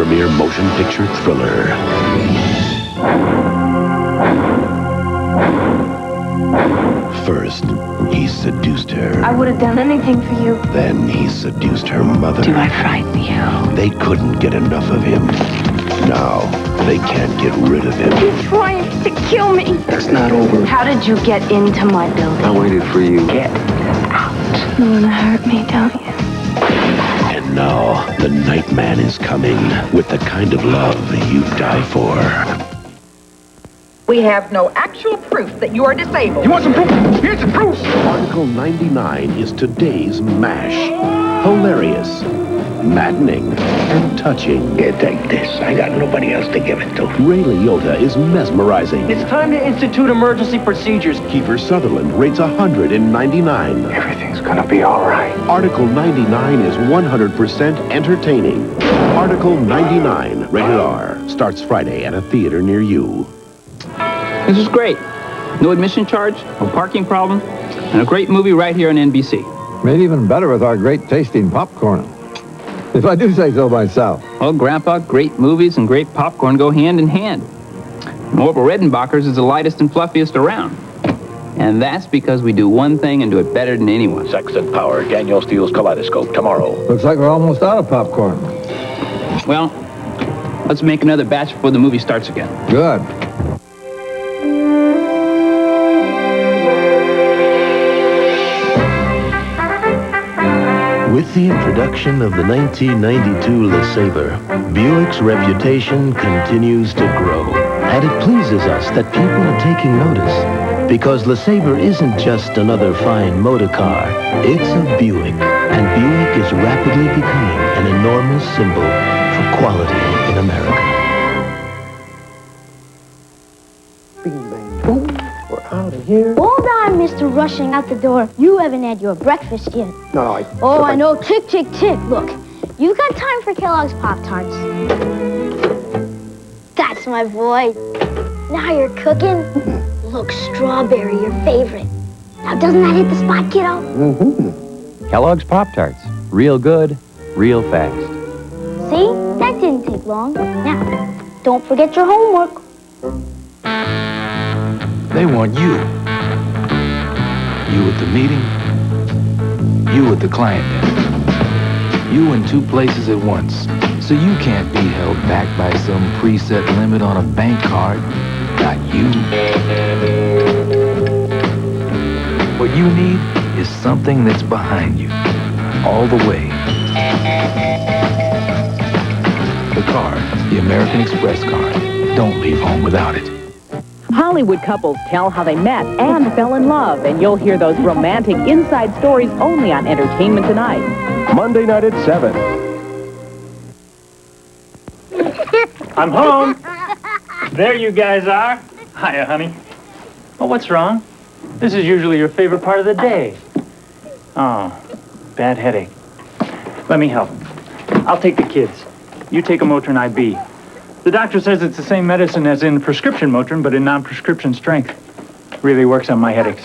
premier motion picture thriller. First, he seduced her. I would have done anything for you. Then he seduced her mother. Do I frighten you? They couldn't get enough of him. Now, they can't get rid of him. He's trying to kill me. It's not over. How did you get into my building? I waited for you. Get out. You want to hurt me, don't you? And now, the Nightman is coming with the kind of love you die for. We have no actual proof that you are disabled. You want some proof? Here's the proof. Article 99 is today's MASH. Hilarious, maddening, and touching. Here, take this. I got nobody else to give it to. Ray Liotta is mesmerizing. It's time to institute emergency procedures. Kiefer Sutherland rates 100 in 99. Everything's gonna be all right. Article 99 is 100% entertaining. Article 99, rated R, starts Friday at a theater near you. This is great. No admission charge, no parking problem, and a great movie right here on NBC. Made even better with our great tasting popcorn. If I do say so myself. Well, Grandpa, great movies and great popcorn go hand in hand. And Orville Redenbacher's is the lightest and fluffiest around. And that's because we do one thing and do it better than anyone. Sex and Power, Daniel Steele's Kaleidoscope, tomorrow. Looks like we're almost out of popcorn. Well, let's make another batch before the movie starts again. Good. With the introduction of the 1992 LeSabre, Buick's reputation continues to grow. And it pleases us that people are taking notice. Because LeSabre isn't just another fine motor car. It's a Buick. And Buick is rapidly becoming an enormous symbol for quality in America. Bing, bang, boom. We're out of here. Hold on, Mr. Rushing out the door. You haven't had your breakfast yet. No, I know. Tick, tick, tick. Look, you've got time for Kellogg's Pop-Tarts. That's my boy. Now you're cooking. Look, strawberry, your favorite. Now, doesn't that hit the spot, kiddo? Mm-hmm. Kellogg's Pop-Tarts. Real good, real fast. See? That didn't take long. Now, don't forget your homework. They want you. You at the meeting, you at the client desk. You in two places at once, so you can't be held back by some preset limit on a bank card. Not you. What you need is something that's behind you, all the way. The card, the American Express card. Don't leave home without it. Hollywood couples tell how they met and fell in love, and you'll hear those romantic inside stories only on Entertainment Tonight. Monday night at 7. I'm home. There you guys are. Hiya, honey. Oh, what's wrong? This is usually your favorite part of the day. Oh, bad headache. Let me help. I'll take the kids. You take a Motrin IB. The doctor says it's the same medicine as in prescription Motrin, but in non-prescription strength. Really works on my headaches.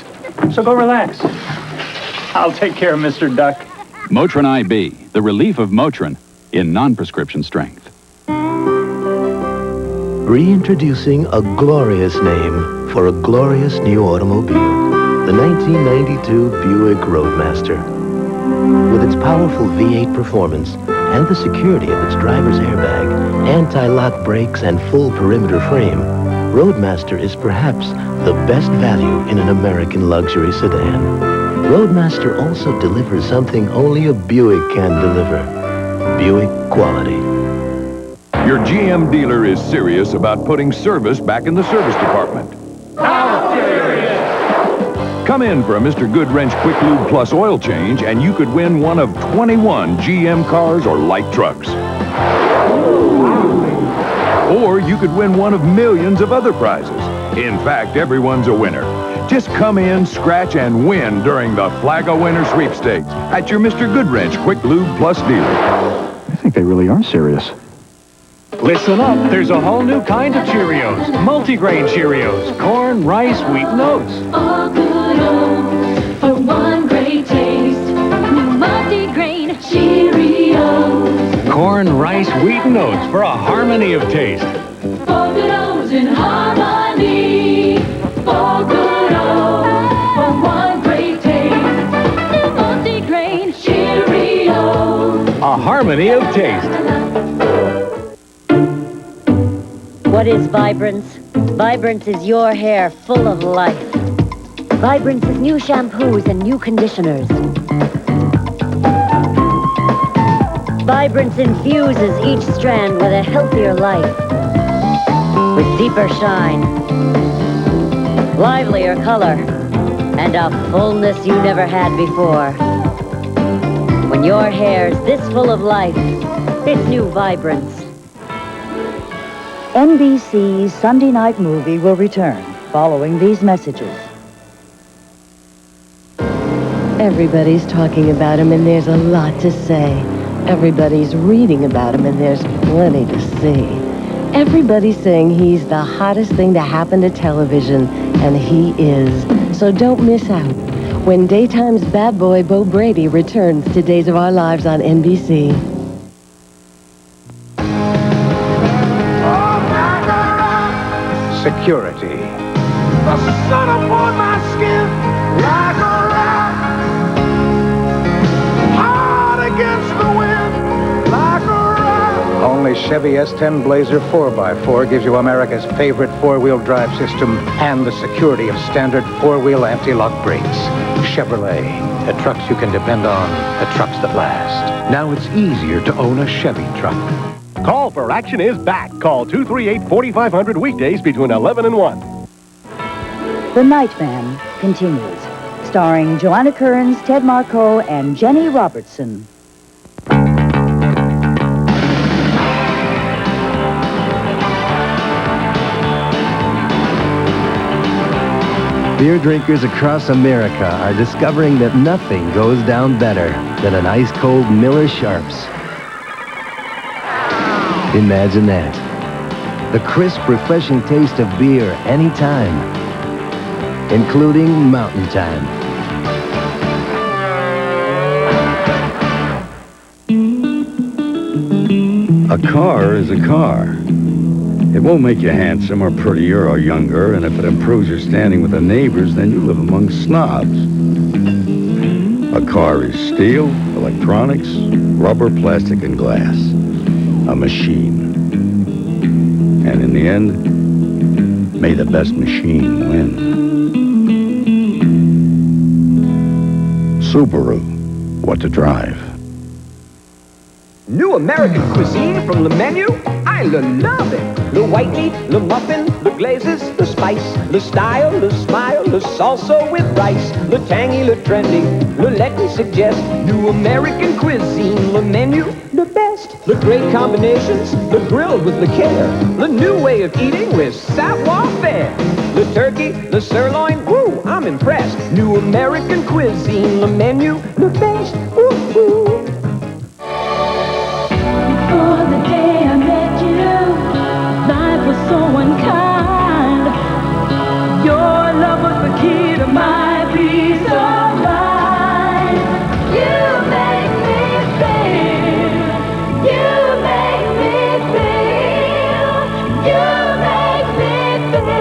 So go relax. I'll take care of Mr. Duck. Motrin IB, the relief of Motrin in non-prescription strength. Reintroducing a glorious name for a glorious new automobile. The 1992 Buick Roadmaster. With its powerful V8 performance and the security of its driver's airbag, anti-lock brakes, and full perimeter frame, Roadmaster is perhaps the best value in an American luxury sedan. Roadmaster also delivers something only a Buick can deliver. Buick quality. Your GM dealer is serious about putting service back in the service department. How serious? Come in for a Mr. Goodwrench Quick Lube Plus oil change, and you could win one of 21 GM cars or light trucks. Or you could win one of millions of other prizes. In fact, everyone's a winner. Just come in, scratch, and win during the Flag of Winner sweepstakes at your Mr. Goodwrench Quick Lube Plus dealer. I think they really are serious. Listen up, there's a whole new kind of Cheerios. Multigrain Cheerios. Corn, rice, wheat, and oats. All good oats for one great taste. Multigrain Cheerios. Corn, rice, nice wheat notes for a harmony of taste. Four good O's in harmony. Four good O's for one great taste. Multi-grain Cheerios. A harmony of taste. What is Vibrance? Vibrance is your hair full of life. Vibrance is new shampoos and new conditioners. Vibrance infuses each strand with a healthier life. With deeper shine, livelier color, and a fullness you never had before. When your hair's this full of life, it's new Vibrance. NBC's Sunday night movie will return following these messages. Everybody's talking about him, and there's a lot to say. Everybody's reading about him, and there's plenty to see. Everybody's saying he's the hottest thing to happen to television, and he is. So don't miss out when daytime's bad boy Bo Brady returns to Days of Our Lives on NBC. Security. The sun upon my skin like a rock. Hard against the wind like a rock. Only Chevy S10 Blazer 4x4 gives you America's favorite four-wheel drive system and the security of standard four-wheel anti-lock brakes. Chevrolet, the trucks you can depend on, the trucks that last. Now it's easier to own a Chevy truck. Call for Action is back. Call 238-4500 weekdays between 11 and 1. The Nightman continues, starring Joanna Kearns, Ted Marco, and Jenny Robertson. Beer drinkers across America are discovering that nothing goes down better than an ice-cold Miller Sharps. Imagine that. The crisp, refreshing taste of beer anytime, including mountain time. A car is a car. It won't make you handsome or prettier or younger, and if it improves your standing with the neighbors, then you live among snobs. A car is steel, electronics, rubber, plastic, and glass. A machine. And in the end, may the best machine win. Subaru, what to drive. New American cuisine from the menu? I love it. The white meat, the muffin, the glazes, the spice, the style, the smile, the salsa with rice, the tangy, the trendy, the let me suggest. New American cuisine, the menu, the best. The great combinations, the grilled with the care, the new way of eating with savoir-faire. The turkey, the sirloin, woo, I'm impressed. New American cuisine, the menu, the best. Woo, woo. Before the day I met you, life was so unkind. Your love was the key to my peace of mind. You make me feel. You make me feel. You make me feel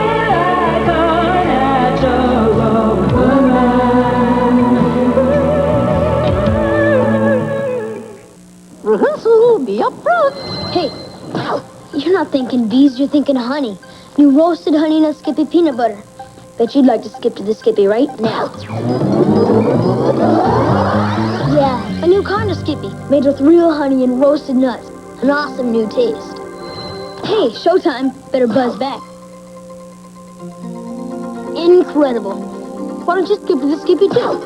like a natural woman. Rehearsal, be up front. Hey, ow, you're not thinking bees, you're thinking honey. New roasted honey nut Skippy peanut butter. Bet you'd like to skip to the Skippy right now. Yeah, a new kind of Skippy, made with real honey and roasted nuts. An awesome new taste. Hey, showtime, better buzz back. Incredible. Why don't you skip to the Skippy too?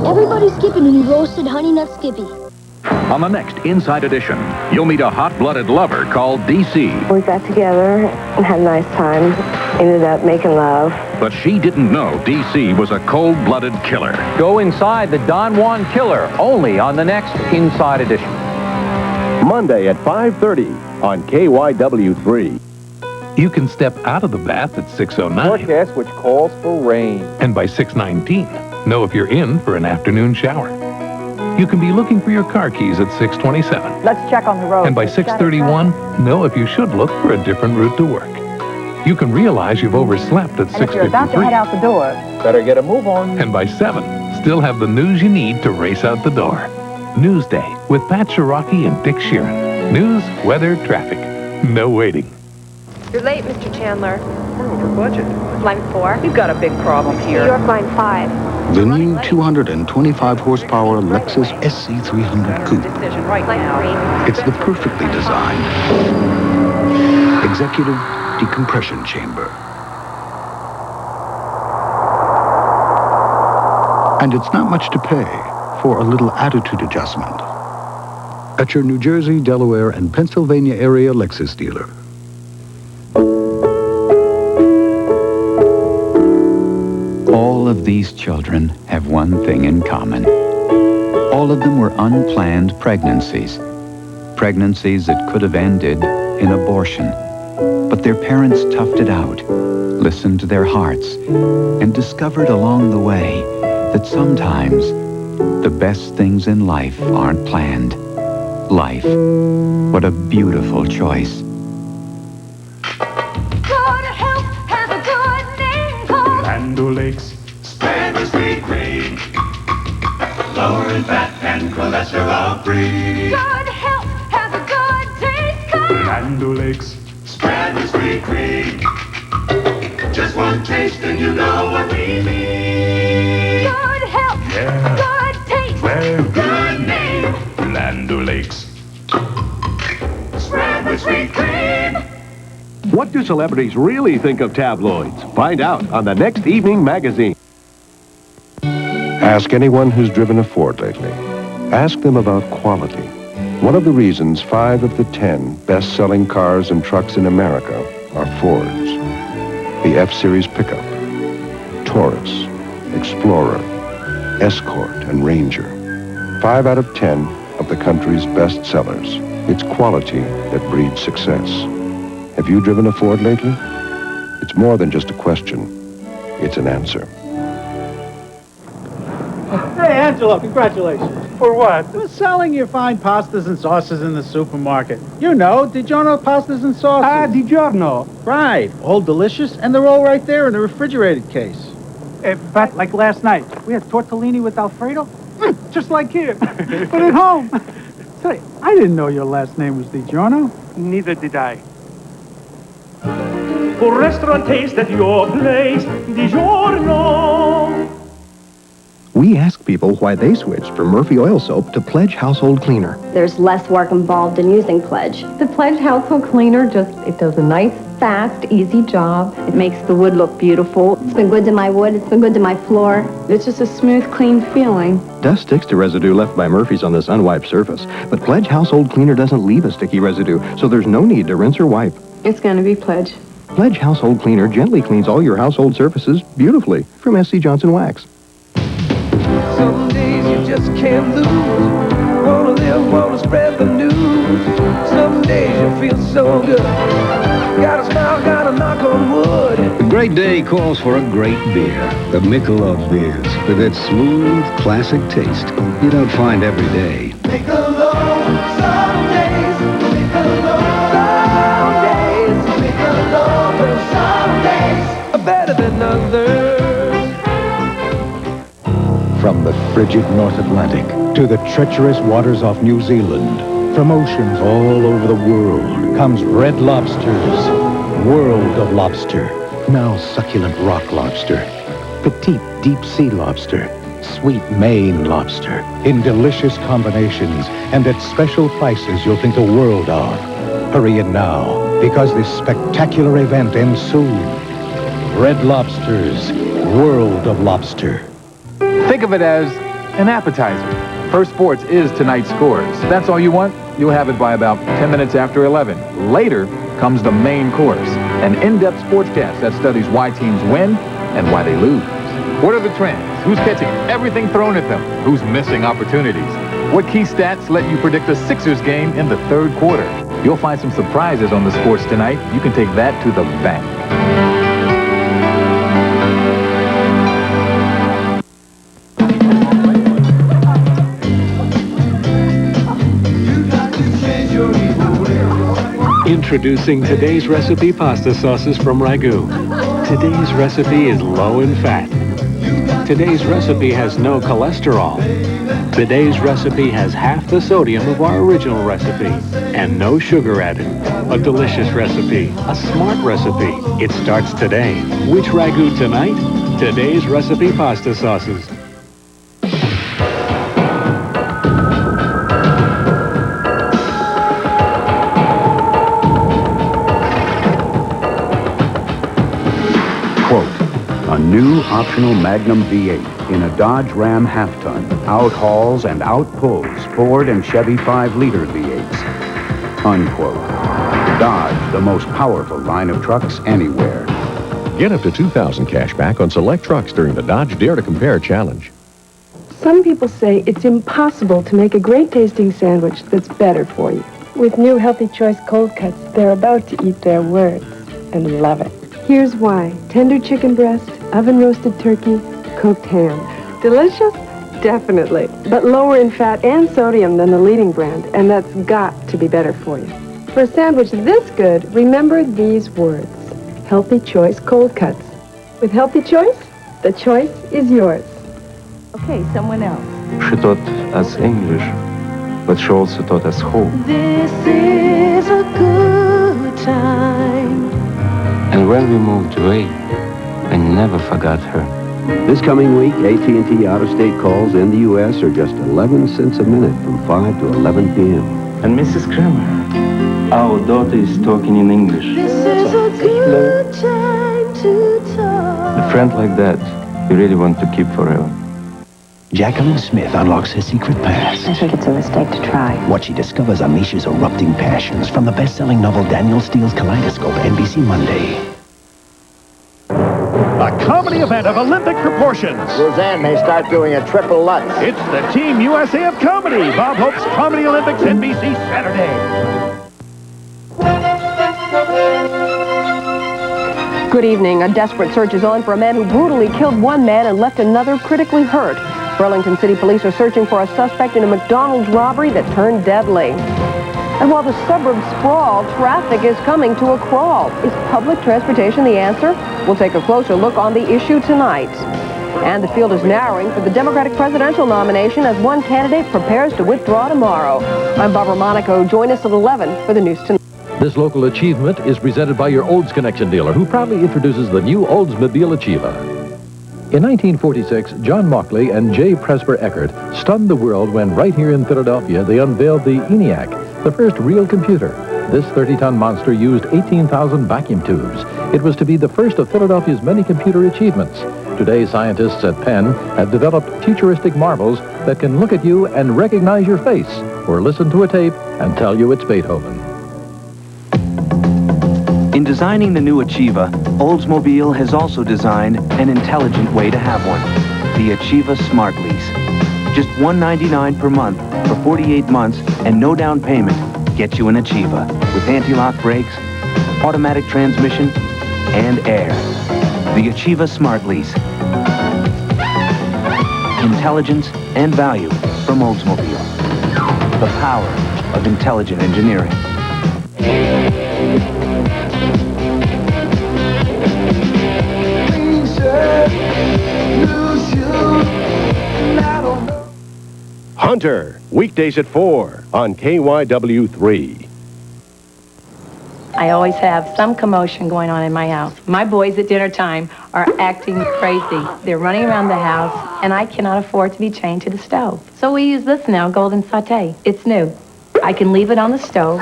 Everybody's skipping a new roasted honey nut Skippy. On the next Inside Edition, you'll meet a hot-blooded lover called DC. We got together and had a nice time. Ended up making love. But she didn't know DC was a cold-blooded killer. Go inside the Don Juan Killer, only on the next Inside Edition. Monday at 5:30 on KYW-3. You can step out of the bath at 6:09. Forecast which calls for rain. And by 6:19, know if you're in for an afternoon shower. You can be looking for your car keys at 6:27. Let's check on the road. And by 6:31, know if you should look for a different route to work. You can realize you've overslept at 6:53. And if you're about to head out the door, better get a move on. And by 7, still have the news you need to race out the door. Newsday with Pat Shiraki and Dick Sheeran. News, weather, traffic. No waiting. You're late, Mr. Chandler. We're over budget. Flying 4? You've got a big problem here. You're flying 5. The new 225 horsepower Lexus SC300 Coupe. Decision right Flight now. 3. It's the perfectly designed executive decompression chamber. And it's not much to pay for a little attitude adjustment at your New Jersey, Delaware, and Pennsylvania area Lexus dealer. All of these children have one thing in common. All of them were unplanned pregnancies. Pregnancies that could have ended in abortion. But their parents toughed it out, listened to their hearts, and discovered along the way that sometimes the best things in life aren't planned. Life. What a beautiful choice. Good health has a good name called Land O'Lakes. Spread with sweet cream. Lower in fat and cholesterol free. Good health has a good taste called Land O'Lakes. Spread with sweet cream. Just one taste and you know what we mean. Good health. Yeah. Good taste. Well, good name. Land O'Lakes. Spread with sweet cream. What do celebrities really think of tabloids? Find out on the next evening magazine. Ask anyone who's driven a Ford lately. Ask them about quality. One of the reasons 5 of the 10 best-selling cars and trucks in America are Fords. The F-Series pickup, Taurus, Explorer, Escort, and Ranger. 5 out of 10 of the country's best sellers. It's quality that breeds success. Have you driven a Ford lately? It's more than just a question. It's an answer. Hey, Angelo, congratulations. For what? For selling your fine pastas and sauces in the supermarket. You know, DiGiorno pastas and sauces. Ah, DiGiorno. Right. All delicious, and they're all right there in the refrigerated case. But like last night, we had tortellini with Alfredo. Just like here, but at home. Say, I didn't know your last name was DiGiorno. Neither did I. For restaurant taste at your place, DiGiorno. We ask people why they switched from Murphy Oil Soap to Pledge Household Cleaner. There's less work involved in using Pledge. The Pledge Household Cleaner it does a nice, fast, easy job. It makes the wood look beautiful. It's been good to my wood. It's been good to my floor. It's just a smooth, clean feeling. Dust sticks to residue left by Murphy's on this unwiped surface. But Pledge Household Cleaner doesn't leave a sticky residue, so there's no need to rinse or wipe. It's going to be Pledge. Pledge Household Cleaner gently cleans all your household surfaces beautifully from SC Johnson Wax. Some days you just can't lose. Wanna live, wanna spread the news. Some days you feel so good. Gotta smile, gotta knock on wood. A great day calls for a great beer. The Michelob beers, with its smooth, classic taste you don't find every day. Michelob, some days. Michelob, some days. Michelob, some days are better than others. From the frigid North Atlantic to the treacherous waters off New Zealand, from oceans all over the world comes Red Lobster's World of Lobster. Now succulent rock lobster, petite deep sea lobster, sweet Maine lobster, in delicious combinations and at special prices you'll think the world of. Hurry in now, because this spectacular event ends soon. Red Lobster's World of Lobster. Think of it as an appetizer. First Sports is tonight's scores. If that's all you want, you'll have it by about 10 minutes after 11. Later comes the main course, an in-depth sportscast that studies why teams win and why they lose. What are the trends? Who's catching everything thrown at them? Who's missing opportunities? What key stats let you predict a Sixers game in the third quarter? You'll find some surprises on the sports tonight. You can take that to the bank. Introducing today's recipe pasta sauces from Ragu. Today's recipe is low in fat. Today's recipe has no cholesterol. Today's recipe has half the sodium of our original recipe and no sugar added. A delicious recipe, a smart recipe. It starts today. Which Ragu tonight? Today's recipe pasta sauces. A new optional Magnum V8 in a Dodge Ram half-ton outhauls and outpulls Ford and Chevy 5-liter V8s. Unquote. Dodge, the most powerful line of trucks anywhere. Get up to $2,000 cash back on select trucks during the Dodge Dare to Compare Challenge. Some people say it's impossible to make a great-tasting sandwich that's better for you. With new Healthy Choice cold cuts, they're about to eat their words and love it. Here's why. Tender chicken breast, oven-roasted turkey, cooked ham. Delicious? Definitely. But lower in fat and sodium than the leading brand, and that's got to be better for you. For a sandwich this good, remember these words. Healthy Choice cold cuts. With Healthy Choice, the choice is yours. Okay, someone else. She taught us English, but she also taught us hope. This is a good time. And when we moved away, I never forgot her. This coming week, AT&T out-of-state calls in the U.S. are just 11 cents a minute from 5 to 11 p.m. And Mrs. Kramer, our daughter is talking in English. This is a good time to talk. A friend like that, you really want to keep forever. Jacqueline Smith unlocks her secret past. I think it's a mistake to try. What she discovers unleashes erupting passions from the best-selling novel Daniel Steele's Kaleidoscope, NBC Monday. A comedy event of Olympic proportions. Roseanne may start doing a triple Lutz. It's the Team USA of Comedy. Bob Hope's Comedy Olympics, NBC Saturday. Good evening. A desperate search is on for a man who brutally killed one man and left another critically hurt. Burlington City Police are searching for a suspect in a McDonald's robbery that turned deadly. And while the suburbs sprawl, traffic is coming to a crawl. Is public transportation the answer? We'll take a closer look on the issue tonight. And the field is narrowing for the Democratic presidential nomination as one candidate prepares to withdraw tomorrow. I'm Barbara Monaco. Join us at 11 for the news tonight. This local achievement is presented by your Olds Connection dealer, who proudly introduces the new Oldsmobile Achieva. In 1946, John Mauchly and J. Presper Eckert stunned the world when right here in Philadelphia they unveiled the ENIAC, the first real computer. This 30-ton monster used 18,000 vacuum tubes. It was to be the first of Philadelphia's many computer achievements. Today, scientists at Penn have developed futuristic marvels that can look at you and recognize your face, or listen to a tape and tell you it's Beethoven. In designing the new Achieva, Oldsmobile has also designed an intelligent way to have one. The Achieva Smart Lease. Just $199 per month for 48 months and no down payment gets you an Achieva with anti-lock brakes, automatic transmission, and air. The Achieva Smart Lease. Intelligence and value from Oldsmobile. The power of intelligent engineering. Hunter, weekdays at 4 on KYW-3. I always have some commotion going on in my house. My boys at dinner time are acting crazy. They're running around the house, and I cannot afford to be chained to the stove. So we use this now, Golden Sauté. It's new. I can leave it on the stove.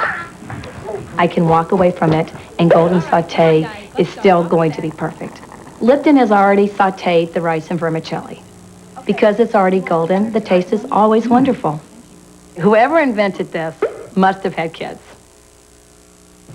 I can walk away from it, and Golden Sauté is still going to be perfect. Lipton has already sautéed the rice and vermicelli. Because it's already golden, the taste is always wonderful. Whoever invented this must have had kids.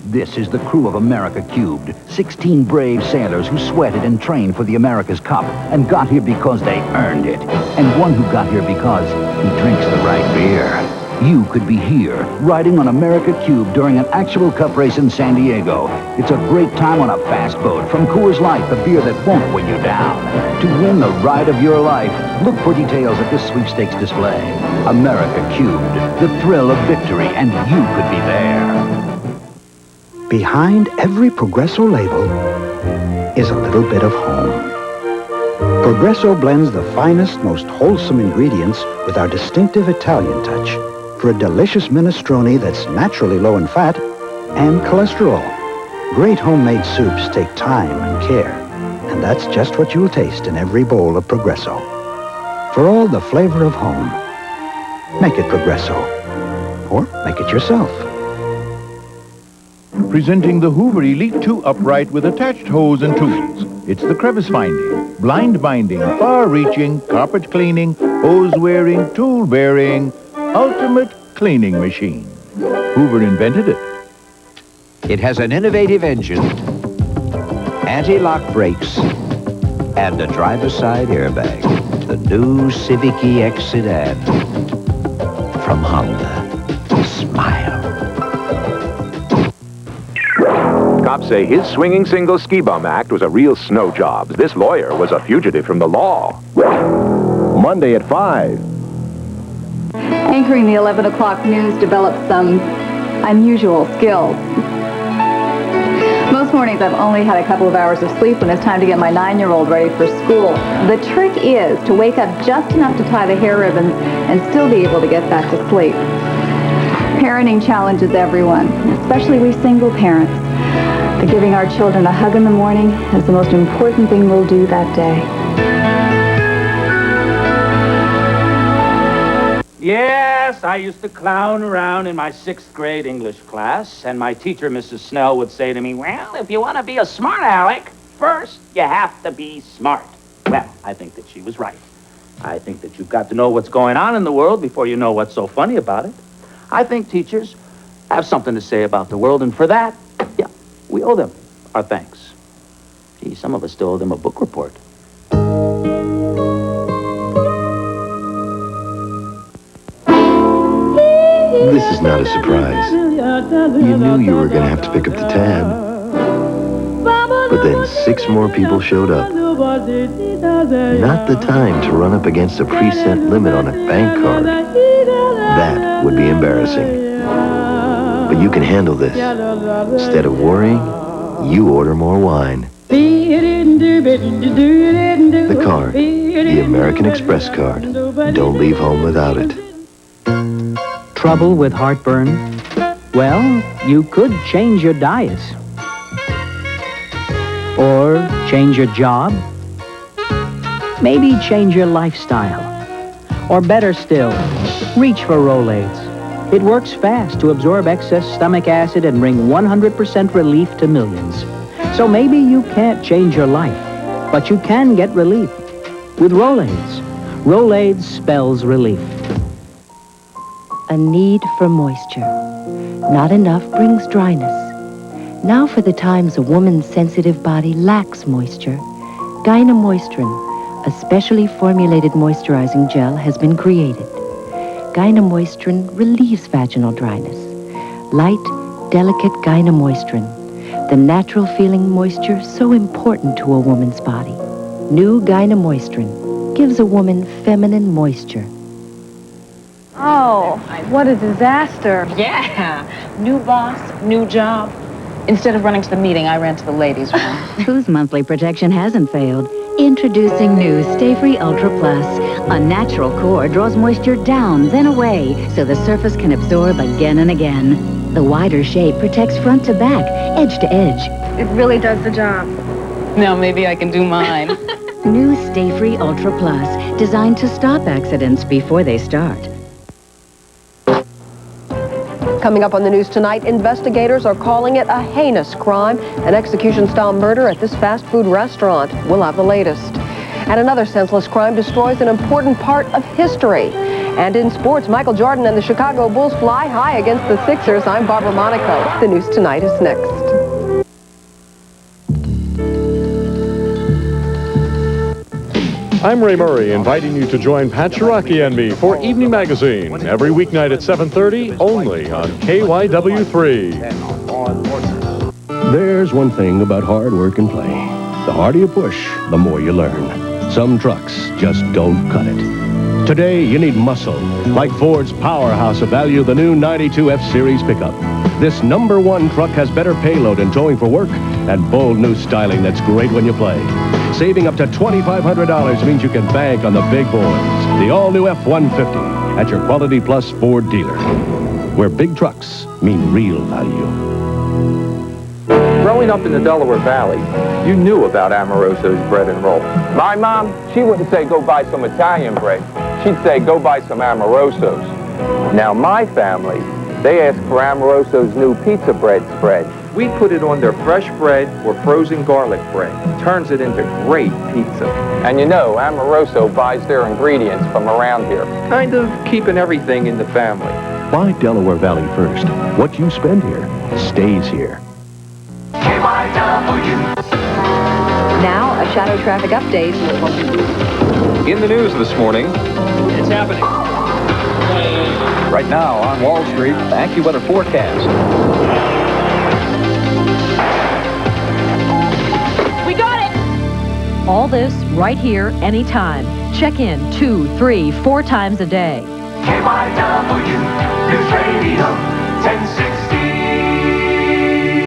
This is the crew of America Cubed. 16 brave sailors who sweated and trained for the America's Cup and got here because they earned it. And one who got here because he drinks the right beer. You could be here, riding on America Cube during an actual cup race in San Diego. It's a great time on a fast boat from Coors Light, the beer that won't weigh you down. To win the ride of your life, look for details at this sweepstakes display. America Cubed, the thrill of victory, and you could be there. behind every Progresso label is a little bit of home. Progresso blends the finest, most wholesome ingredients with our distinctive Italian touch for a delicious minestrone that's naturally low in fat and cholesterol. Great homemade soups take time and care, and that's just what you'll taste in every bowl of Progresso. For all the flavor of home, make it Progresso, or make it yourself. Presenting the Hoover Elite 2 upright with attached hose and tools. It's the crevice finding, blind binding, far-reaching, carpet cleaning, hose wearing, tool bearing, ultimate cleaning machine. Hoover invented it. It has an innovative engine, anti-lock brakes, and a driver's side airbag. The new Civic EX sedan from Honda. Smile. Cops say his swinging single ski bum act was a real snow job. This lawyer was a fugitive from the law. Monday at 5. Anchoring the 11 o'clock news developed some unusual skills. Most mornings I've only had a couple of hours of sleep when it's time to get my 9-year-old ready for school. The trick is to wake up just enough to tie the hair ribbons and still be able to get back to sleep. Parenting challenges everyone, especially we single parents. But giving our children a hug in the morning is the most important thing we'll do that day. Yes, I used to clown around in my 6th grade English class, and my teacher, Mrs. Snell, would say to me, well, if you want to be a smart aleck, first you have to be smart. Well, I think that she was right. I think that you've got to know what's going on in the world before you know what's so funny about it. I think teachers have something to say about the world, and for that, yeah, we owe them our thanks. Gee, some of us still owe them a book report. This is not a surprise. You knew you were going to have to pick up the tab. But then 6 more people showed up. Not the time to run up against a preset limit on a bank card. That would be embarrassing. But you can handle this. Instead of worrying, you order more wine. The card, the American Express card. Don't leave home without it. Trouble with heartburn? Well, you could change your diet. Or change your job. Maybe change your lifestyle. Or better still, reach for Rolaids. It works fast to absorb excess stomach acid and bring 100% relief to millions. So maybe you can't change your life, but you can get relief with Rolaids. Rolaids spells relief. A need for moisture. Not enough brings dryness. Now for the times a woman's sensitive body lacks moisture, Gynemoistrin, a specially formulated moisturizing gel, has been created. Gynemoistrin relieves vaginal dryness. Light, delicate Gynemoistrin, the natural feeling moisture so important to a woman's body. New Gynemoistrin gives a woman feminine moisture. Oh, what a disaster. Yeah. New boss, new job. Instead of running to the meeting, I ran to the ladies' room. Whose monthly protection hasn't failed? Introducing new Stay Free Ultra Plus. A natural core draws moisture down, then away, so the surface can absorb again and again. The wider shape protects front to back, edge to edge. It really does the job. Now maybe I can do mine. New Stay Free Ultra Plus, designed to stop accidents before they start. Coming up on the news tonight, investigators are calling it a heinous crime, an execution-style murder at this fast food restaurant. We'll have the latest. And another senseless crime destroys an important part of history. And in sports, Michael Jordan and the Chicago Bulls fly high against the Sixers. I'm Barbara Monaco. The news tonight is next. I'm Ray Murray, inviting you to join Pat Shiraki and me for Evening Magazine every weeknight at 7:30, only on KYW-3. There's one thing about hard work and play. The harder you push, the more you learn. Some trucks just don't cut it. Today, you need muscle, like Ford's powerhouse of value, the new 92 F-Series pickup. this #1 truck has better payload and towing for work and bold new styling that's great when you play. Saving up to $2,500 means you can bank on the big boys. The all-new F-150 at your Quality Plus Ford dealer, where big trucks mean real value. Growing up in the Delaware Valley, you knew about Amoroso's bread and roll. My mom, she wouldn't say go buy some Italian bread. She'd say go buy some Amoroso's. Now my family, they ask for Amoroso's new pizza bread spread. We put it on their fresh bread or frozen garlic bread. Turns it into great pizza. And you know, Amoroso buys their ingredients from around here. Kind of keeping everything in the family. Buy Delaware Valley first. What you spend here stays here. KYW. Now, a shadow traffic update. In the news this morning, It's happening. Right now on Wall Street, the AccuWeather forecast. We got it! All this right here, anytime. Check in 2, 3, 4 times a day. KYW News Radio 1060.